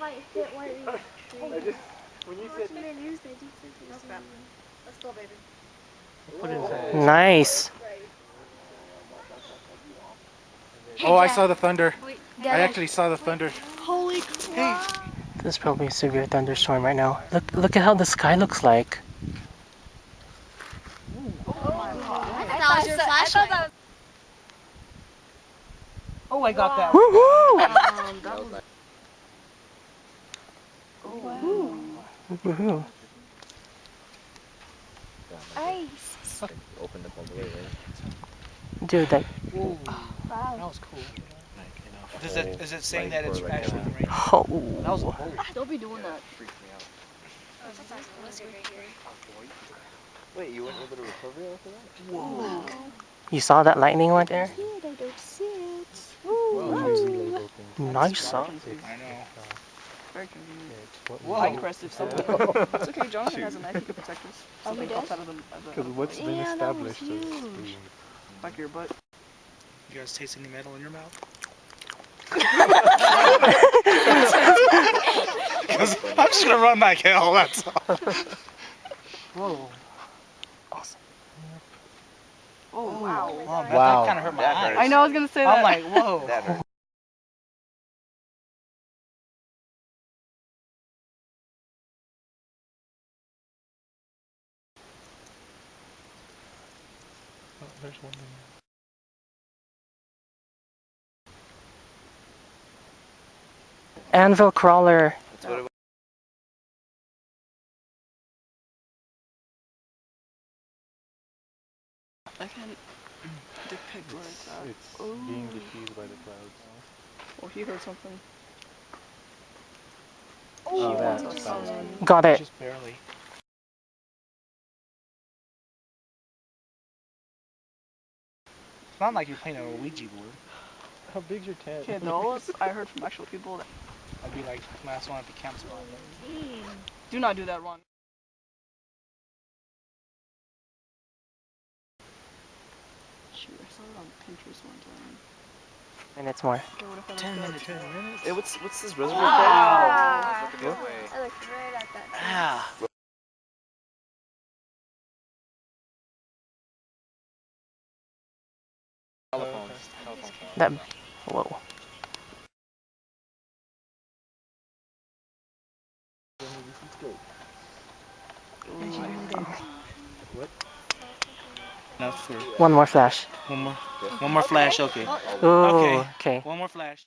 might fit one of these trees. When you said Let's go, baby. Nice. Oh, I saw the thunder. Wait, I actually saw the thunder. holy crap! This is probably a severe thunderstorm right now. Look at how the sky looks like. I thought it was your flashlight. Oh, I got that. Woohoo! Woohoo! Ice. Opened up all the way, right? Dude, that. Ooh, Wow. that was cool. Is it saying that it's actually raining? Oh. That was cool. Don't be doing that. Freaked me out. Wait, you weren't able to recover after that? Whoa. You saw that lightning right there? I don't see it. Nice song. I know. Very convenient. Whoa. Hide crest if something. It's okay, Jonathan has a knife, he can protect us. Something pops out of the Because what's been established is back of your butt. You guys taste any metal in your mouth? I'm just gonna run like hell, that's all. Whoa. Awesome. Oh, wow. Oh, man, Wow. that kind of hurt my That eyes. hurts. I know I was gonna say that. I'm like, whoa. That hurt. there's one in Anvil crawler. That's what it was. I can't depict where it's at. It's being diffused by the clouds. Oh, he heard something. Oh, that. Got it. Just barely. It's not like you're playing a Ouija board. How big's your tent? Okay, those I heard from actual people that I'd be like, last one at the camp spot. do not do that, Ron. Shoot, I saw it on Pinterest one time. Minutes more. Okay, what if I 10 look minutes. 10 minutes? Hey, what's this reservoir Ah. called? I looked right at that. Ah. That. Whoa. What? Enough for One more flash. one more flash. Okay. Ooh, Okay. okay. One more flash.